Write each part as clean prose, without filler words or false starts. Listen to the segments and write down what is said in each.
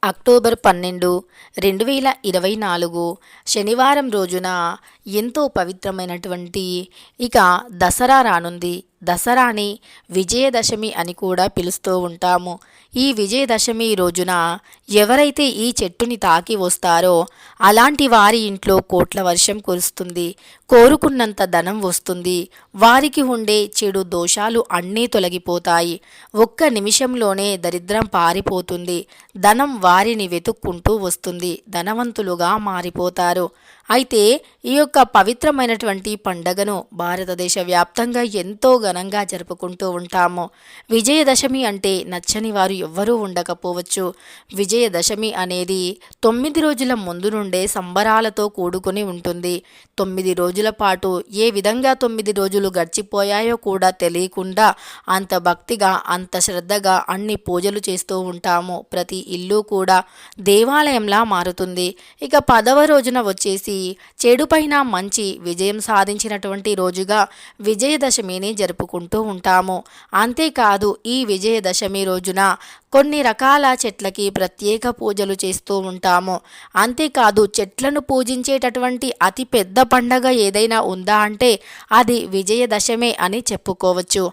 October 12, 2024 శనివారం రోజున ఎంతో పవిత్రమైనటువంటి దసరా రానుంది. దసరాని విజయదశమి అని కూడా పిలుస్తూ ఉంటాము. ఈ విజయదశమి రోజున ఎవరైతే ఈ చెట్టుని తాకి వస్తారో అలాంటి వారి ఇంట్లో కోట్ల వర్షం కురుస్తుంది, కోరుకున్నంత ధనం వస్తుంది, వారికి ఉండే చెడు దోషాలు అన్నీ తొలగిపోతాయి, ఒక్క నిమిషంలోనే దరిద్రం పారిపోతుంది, ధనం వారిని వెతుక్కుంటూ వస్తుంది, ధనవంతులుగా మారిపోతారు. అయితే ఈ యొక్క పవిత్రమైనటువంటి పండగను భారతదేశ వ్యాప్తంగా ఎంతో ఘనంగా జరుపుకుంటూ ఉంటాము. విజయదశమి అంటే నచ్చని వారు ఎవ్వరూ ఉండకపోవచ్చు. విజయదశమి అనేది 9 రోజుల ముందు నుండే సంబరాలతో కూడుకుని ఉంటుంది. 9 రోజుల పాటు ఏ విధంగా 9 రోజులు గడిచిపోయాయో కూడా తెలియకుండా అంత భక్తిగా, అంత శ్రద్ధగా అన్ని పూజలు చేస్తూ ఉంటాము. ప్రతి ఇల్లు కూడా దేవాలయంలా మారుతుంది. 10వ రోజున వచ్చేసి చెడుపైన మంచి విజయం సాధించినటువంటి రోజుగా విజయదశమిని జరుపుకుంటూ ఉంటాము. అంతేకాదు ఈ విజయదశమి రోజున కొన్ని రకాల చెట్లకి ప్రత్యేక పూజలు చేస్తూ ఉంటాము. అంతేకాదు చెట్లను పూజించేటటువంటి అతి పెద్ద పండగ ఏదైనా ఉందా అంటే అది విజయదశమి అని చెప్పుకోవచ్చు.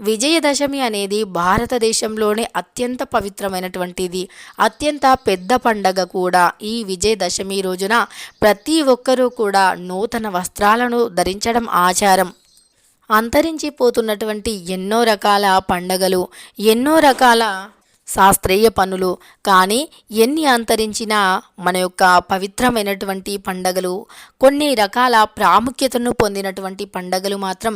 విజయదశమి అనేది భారతదేశంలోనే అత్యంత పవిత్రమైనటువంటిది, అత్యంత పెద్ద పండగ కూడా. ఈ విజయదశమి రోజున ప్రతి ఒక్కరూ కూడా నూతన వస్త్రాలను ధరించడం ఆచారం. అంతరించిపోతున్నటువంటి ఎన్నో రకాల పండగలు, ఎన్నో రకాల శాస్త్రీయ పనులు, కానీ ఎన్ని అంతరించినా మన యొక్క పవిత్రమైనటువంటి పండగలు, కొన్ని రకాల ప్రాముఖ్యతను పొందినటువంటి పండగలు మాత్రం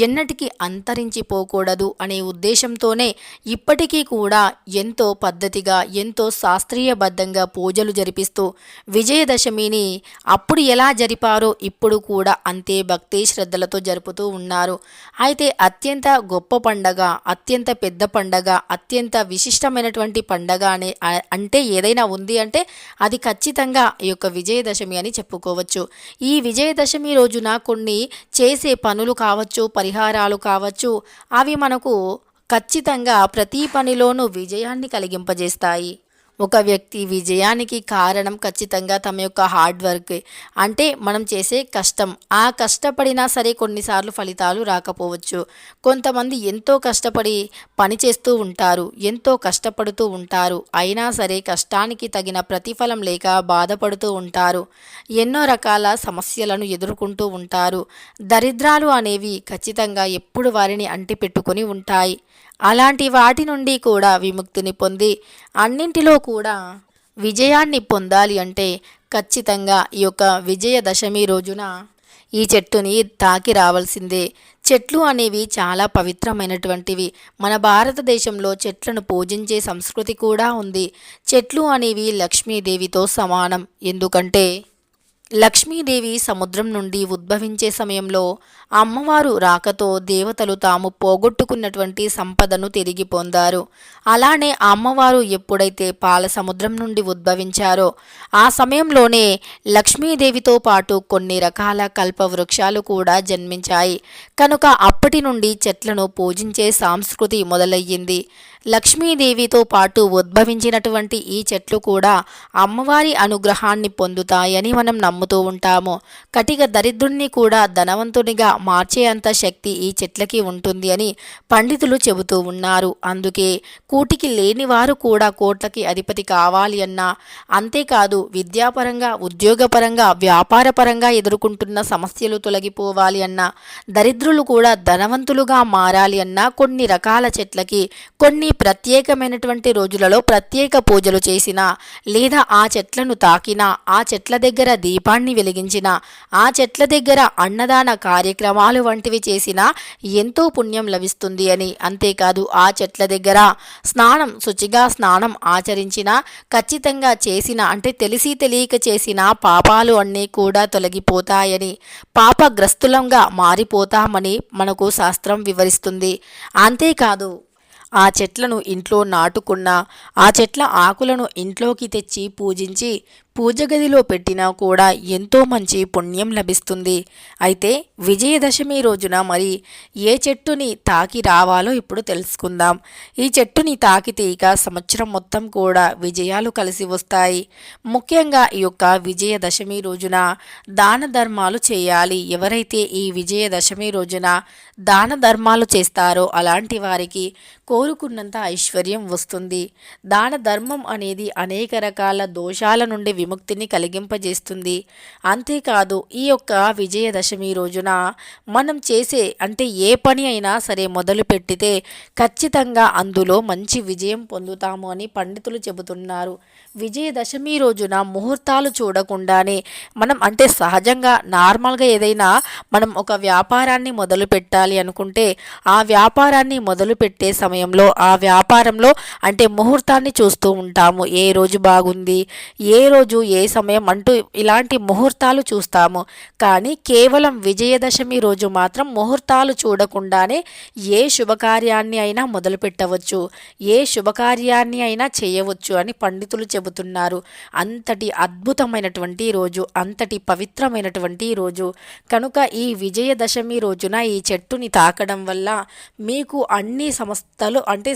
ఎన్నటికీ అంతరించిపోకూడదు అనే ఉద్దేశంతోనే ఇప్పటికీ కూడా ఎంతో పద్ధతిగా, ఎంతో శాస్త్రీయబద్ధంగా పూజలు జరిపిస్తూ విజయదశమిని అప్పుడు ఎలా జరిపారో ఇప్పుడు కూడా అంతే భక్తి శ్రద్ధలతో జరుపుతూ ఉన్నారు. అయితే అత్యంత గొప్ప పండగ, అత్యంత పెద్ద పండగ, అత్యంత విశిష్టమైనటువంటి పండగ అంటే ఏదైనా ఉంది అంటే అది ఖచ్చితంగా ఈ యొక్క విజయదశమి అని చెప్పుకోవచ్చు. ఈ విజయదశమి రోజున కొన్ని చేసే పనులు కావచ్చు, పరిహారాలు కావచ్చు, అవి మనకు ఖచ్చితంగా ప్రతి పనిలోనూ విజయాన్ని కలిగింపజేస్తాయి. ఒక వ్యక్తి విజయానికి కారణం ఖచ్చితంగా తమ యొక్క హార్డ్ వర్క్, అంటే మనం చేసే కష్టం. ఆ కష్టపడినా సరే కొన్నిసార్లు ఫలితాలు రాకపోవచ్చు. కొంతమంది ఎంతో కష్టపడి పని చేస్తూ ఉంటారు, ఎంతో కష్టపడుతూ ఉంటారు, అయినా సరే కష్టానికి తగిన ప్రతిఫలం లేక బాధపడుతూ ఉంటారు, ఎన్నో రకాల సమస్యలను ఎదుర్కొంటూ ఉంటారు. దరిద్రాలు అనేవి ఖచ్చితంగా ఎప్పుడు వారిని అంటిపెట్టుకొని ఉంటాయి. అలాంటి వాటి నుండి కూడా విముక్తిని పొంది అన్నింటిలో కూడా విజయాన్ని పొందాలి అంటే ఖచ్చితంగా ఈ యొక్క విజయదశమి రోజున ఈ చెట్టుని తాకి రావాల్సిందే. చెట్లు అనేవి చాలా పవిత్రమైనటువంటివి. మన భారతదేశంలో చెట్లను పూజించే సంస్కృతి కూడా ఉంది. చెట్లు అనేవి లక్ష్మీదేవితో సమానం. ఎందుకంటే లక్ష్మీదేవి సముద్రం నుండి ఉద్భవించే సమయంలో అమ్మవారు రాకతో దేవతలు తాము పోగొట్టుకున్నటువంటి సంపదను తిరిగి పొందారు. అలానే అమ్మవారు ఎప్పుడైతే పాల సముద్రం నుండి ఉద్భవించారో ఆ సమయంలోనే లక్ష్మీదేవితో పాటు కొన్ని రకాల కల్పవృక్షాలు కూడా జన్మించాయి. కనుక అప్పటి నుండి చెట్లను పూజించే సంస్కృతి మొదలయ్యింది. లక్ష్మీదేవితో పాటు ఉద్భవించినటువంటి ఈ చెట్లు కూడా అమ్మవారి అనుగ్రహాన్ని పొందుతాయని మనం నమ్ముతూ ఉంటాము. కటిక దరిద్రుణ్ణి కూడా ధనవంతునిగా మార్చే అంత శక్తి ఈ చెట్లకి ఉంటుంది అని పండితులు చెబుతూ ఉన్నారు. అందుకే కూటికి లేని వారు కూడా కోట్లకి అధిపతి కావాలి అన్నా, అంతేకాదు విద్యాపరంగా, ఉద్యోగపరంగా, వ్యాపారపరంగా ఎదుర్కొంటున్న సమస్యలు తొలగిపోవాలి అన్నా, దరిద్రులు కూడా ధనవంతులుగా మారాలి అన్నా కొన్ని రకాల చెట్లకి కొన్ని ప్రత్యేకమైనటువంటి రోజులలో ప్రత్యేక పూజలు చేసిన, లేదా ఆ చెట్లను తాకిన, ఆ చెట్ల దగ్గర దీపాన్ని వెలిగించిన, ఆ చెట్ల దగ్గర అన్నదాన కార్యక్రమాలు వంటివి చేసిన ఎంతో పుణ్యం లభిస్తుంది అని, అంతేకాదు ఆ చెట్ల దగ్గర శుచిగా స్నానం ఆచరించిన, ఖచ్చితంగా చేసిన అంటే తెలిసి తెలియక చేసిన పాపాలు అన్నీ కూడా తొలగిపోతాయని, పాపగ్రస్తులంగా మారిపోతామని మనకు శాస్త్రం వివరిస్తుంది. అంతేకాదు ఆ చెట్లను ఇంట్లో నాటుకున్న, ఆ చెట్ల ఆకులను ఇంట్లోకి తెచ్చి పూజించి పూజ గదిలో పెట్టినా కూడా ఎంతో మంచి పుణ్యం లభిస్తుంది. అయితే విజయదశమి రోజున మరి ఏ చెట్టుని తాకి రావాలో ఇప్పుడు తెలుసుకుందాం. ఈ చెట్టుని తాకితే ఇక సంవత్సరం మొత్తం కూడా విజయాలు కలిసి వస్తాయి. ముఖ్యంగా ఈ యొక్క విజయదశమి రోజున దాన ధర్మాలు చేయాలి. ఎవరైతే ఈ విజయదశమి రోజున దాన ధర్మాలు చేస్తారో అలాంటి వారికి కోరుకున్నంత ఐశ్వర్యం వస్తుంది. దాన ధర్మం అనేది అనేక రకాల దోషాల నుండి విముక్తిని కలిగింపజేస్తుంది. అంతేకాదు ఈ యొక్క విజయదశమి రోజున మనం చేసే అంటే ఏ పని అయినా సరే మొదలు పెట్టితే ఖచ్చితంగా అందులో మంచి విజయం పొందుతాము అని పండితులు చెబుతున్నారు. విజయదశమి రోజున ముహూర్తాలు చూడకుండానే మనం అంటే సహజంగా నార్మల్గా ఏదైనా మనం ఒక వ్యాపారాన్ని మొదలు పెట్టాలి అనుకుంటే ఆ వ్యాపారాన్ని మొదలు పెట్టే సమయంలో ఆ వ్యాపారంలో అంటే ముహూర్తాన్ని చూస్తూ ఉంటాము. ఏ రోజు బాగుంది, ఏ రోజు ఏ సమయం అంటూ ఇలాంటి ముహూర్తాలు చూస్తాము. కానీ కేవలం విజయదశమి రోజు మాత్రం ముహూర్తాలు చూడకుండానే ఏ శుభకార్యాన్ని అయినా మొదలు పెట్టవచ్చు, ఏ శుభకార్యాన్ని అయినా చేయవచ్చు అని పండితులు చెబుతున్నారు. అంతటి అద్భుతమైనటువంటి రోజు, అంతటి పవిత్రమైనటువంటి రోజు కనుక ఈ విజయదశమి రోజున ఈ చెట్టుని తాకడం వల్ల మీకు అన్ని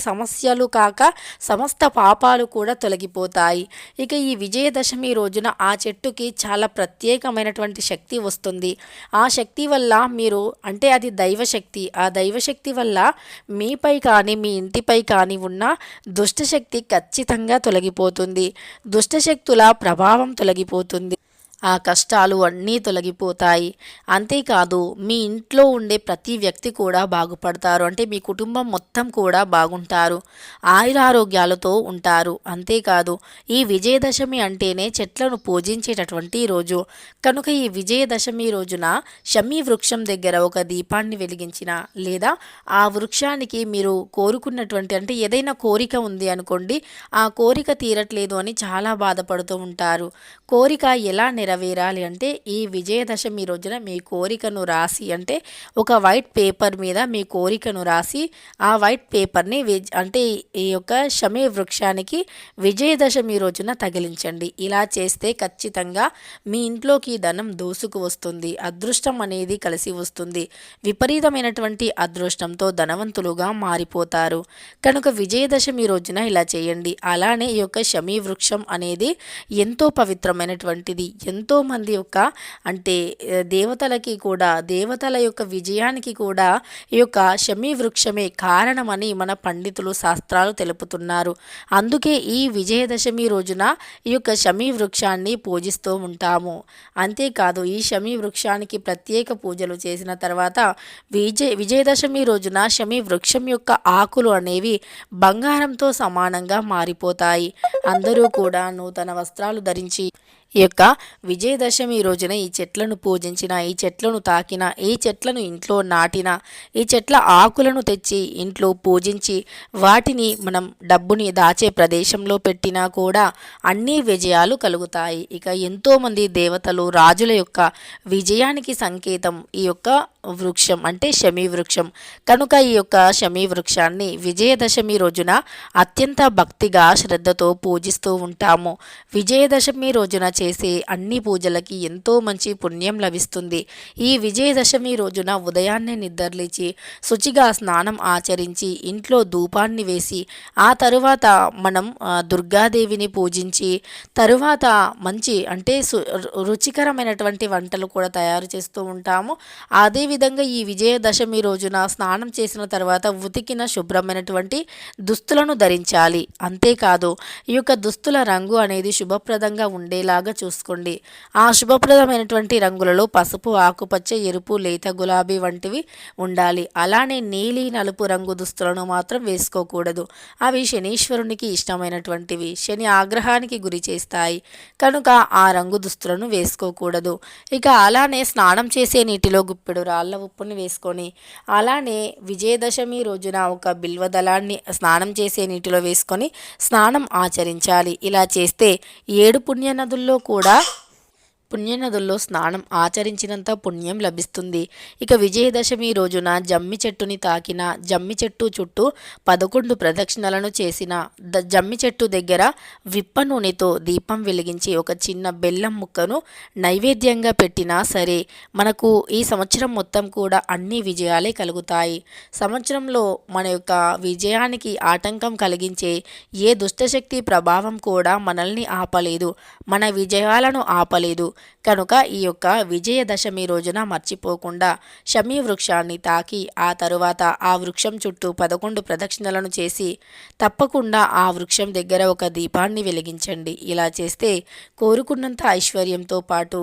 సమస్యలు కాక సమస్త పాపాలు కూడా తొలగిపోతాయి. ఇక ఈ విజయదశమి రోజున ఆ చెట్టుకి చాలా ప్రత్యేకమైనటువంటి శక్తి వస్తుంది. ఆ శక్తి వల్ల మీరు అంటే అది దైవశక్తి. ఆ దైవశక్తి వల్ల మీపై కానీ మీ ఇంటిపై కానీ ఉన్న దుష్టశక్తి ఖచ్చితంగా తొలగిపోతుంది. దుష్టశక్తుల ప్రభావం తొలగిపోతుంది. ఆ కష్టాలు అన్నీ తొలగిపోతాయి. అంతేకాదు మీ ఇంట్లో ఉండే ప్రతి వ్యక్తి కూడా బాగుపడతారు. అంటే మీ కుటుంబం మొత్తం కూడా బాగుంటారు, ఆయురారోగ్యాలతో ఉంటారు. అంతేకాదు ఈ విజయదశమి అంటేనే చెట్లను పూజించేటటువంటి రోజు కనుక ఈ విజయదశమి రోజున షమీ వృక్షం దగ్గర ఒక దీపాన్ని వెలిగించిన లేదా ఆ వృక్షానికి మీరు కోరుకున్నటువంటి అంటే ఏదైనా కోరిక ఉంది అనుకోండి, ఆ కోరిక తీరట్లేదు అని చాలా బాధపడుతూ ఉంటారు. కోరిక ఎలా నెరవేరాలి అంటే ఈ విజయదశమి రోజున మీ కోరికను రాసి అంటే ఒక వైట్ పేపర్ మీద మీ కోరికను రాసి ఆ వైట్ పేపర్ని అంటే ఈ యొక్క షమీ వృక్షానికి విజయదశమి రోజున తగిలించండి. ఇలా చేస్తే ఖచ్చితంగా మీ ఇంట్లోకి ధనం దోసుకు వస్తుంది, అదృష్టం అనేది కలిసి వస్తుంది, విపరీతమైనటువంటి అదృష్టంతో ధనవంతులుగా మారిపోతారు. కనుక విజయదశమి రోజున ఇలా చేయండి. అలానే ఈ యొక్క షమీ వృక్షం అనేది ఎంతో పవిత్రమైనటువంటిది. ఎంతోమంది యొక్క అంటే దేవతలకి కూడా దేవతల యొక్క విజయానికి కూడా ఈ యొక్క షమీ వృక్షమే కారణమని మన పండితులు శాస్త్రాలు తెలుపుతున్నారు. అందుకే ఈ విజయదశమి రోజున ఈ యొక్క షమీ వృక్షాన్ని పూజిస్తూ ఉంటాము. అంతేకాదు ఈ షమీ వృక్షానికి ప్రత్యేక పూజలు చేసిన తర్వాత విజయదశమి రోజున షమీ వృక్షం యొక్క ఆకులు అనేవి బంగారంతో సమానంగా మారిపోతాయి. అందరూ కూడా నూతన వస్త్రాలు ధరించి ఈ యొక్క విజయదశమి రోజున ఈ చెట్లను పూజించిన, ఈ చెట్లను తాకిన, ఈ చెట్లను ఇంట్లో నాటిన, ఈ చెట్ల ఆకులను తెచ్చి ఇంట్లో పూజించి వాటిని మనం డబ్బుని దాచే ప్రదేశంలో పెట్టినా కూడా అన్ని విజయాలు కలుగుతాయి. ఇక ఎంతోమంది దేవతలు రాజుల యొక్క విజయానికి సంకేతం ఈ యొక్క వృక్షం అంటే షమీ వృక్షం కనుక ఈ యొక్క షమీ వృక్షాన్ని విజయదశమి రోజున అత్యంత భక్తిగా శ్రద్ధతో పూజిస్తూ ఉంటాము. విజయదశమి రోజున చేసే అన్ని పూజలకి ఎంతో మంచి పుణ్యం లభిస్తుంది. ఈ విజయదశమి రోజున ఉదయాన్నే నిద్రలేచి శుచిగా స్నానం ఆచరించి ఇంట్లో ధూపాన్ని వేసి ఆ తరువాత మనం దుర్గాదేవిని పూజించి తరువాత మంచి అంటే రుచికరమైనటువంటి వంటలు కూడా తయారు చేస్తూ ఉంటాము. అదేవిధంగా ఈ విజయదశమి రోజున స్నానం చేసిన తర్వాత ఉతికిన శుభ్రమైనటువంటి దుస్తులను ధరించాలి. అంతేకాదు ఈ యొక్క దుస్తుల రంగు అనేది శుభప్రదంగా ఉండేలాగా చూసుకోండి. ఆ శుభప్రదమైనటువంటి రంగులలో పసుపు, ఆకుపచ్చ, ఎరుపు, లేత గులాబీ వంటివి ఉండాలి. అలానే నీలి, నలుపు రంగు దుస్తులను మాత్రం వేసుకోకూడదు. అవి శనీశ్వరునికి ఇష్టమైనటువంటివి, శని ఆగ్రహానికి గురి చేస్తాయి కనుక ఆ రంగు దుస్తులను వేసుకోకూడదు. ఇక అలానే స్నానం చేసే నీటిలో గుప్పెడు రాళ్ళ ఉప్పుని వేసుకొని అలానే విజయదశమి రోజున ఒక బిల్వదళాన్ని స్నానం చేసే నీటిలో వేసుకొని స్నానం ఆచరించాలి. ఇలా చేస్తే 7 పుణ్య నదుల్లో కూడా పుణ్యనదుల్లో స్నానం ఆచరించినంత పుణ్యం లభిస్తుంది. ఇక విజయదశమి రోజున జమ్మి చెట్టుని తాకిన, జమ్మి చెట్టు చుట్టూ 11 ప్రదక్షిణలను చేసిన, జమ్మి చెట్టు దగ్గర విప్ప నూనెతో దీపం వెలిగించి ఒక చిన్న బెల్లం ముక్కను నైవేద్యంగా పెట్టినా సరే మనకు ఈ సంవత్సరం మొత్తం కూడా అన్ని విజయాలే కలుగుతాయి. సంవత్సరంలో మన యొక్క విజయానికి ఆటంకం కలిగించే ఏ దుష్టశక్తి ప్రభావం కూడా మనల్ని ఆపలేదు, మన విజయాలను ఆపలేదు. కనుక ఈ యొక్క విజయదశమి రోజున మర్చిపోకుండా శమీ వృక్షాన్ని తాకి ఆ తరువాత ఆ వృక్షం చుట్టూ 11 ప్రదక్షిణలను చేసి తప్పకుండా ఆ వృక్షం దగ్గర ఒక దీపాన్ని వెలిగించండి. ఇలా చేస్తే కోరుకున్నంత ఐశ్వర్యంతో పాటు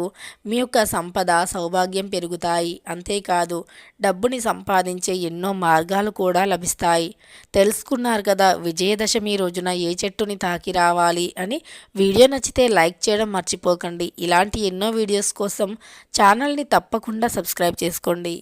మీ యొక్క సంపద, సౌభాగ్యం పెరుగుతాయి. అంతేకాదు డబ్బుని సంపాదించే ఎన్నో మార్గాలు కూడా లభిస్తాయి. తెలుసుకున్నారు కదా విజయదశమి రోజున ఏ చెట్టుని తాకి రావాలి అని. వీడియో నచ్చితే లైక్ చేయడం మర్చిపోకండి. ఇలాంటి ఎన్నో వీడియోస్ కోసం ఛానల్ని తప్పకుండా సబ్స్క్రైబ్ చేసుకోండి.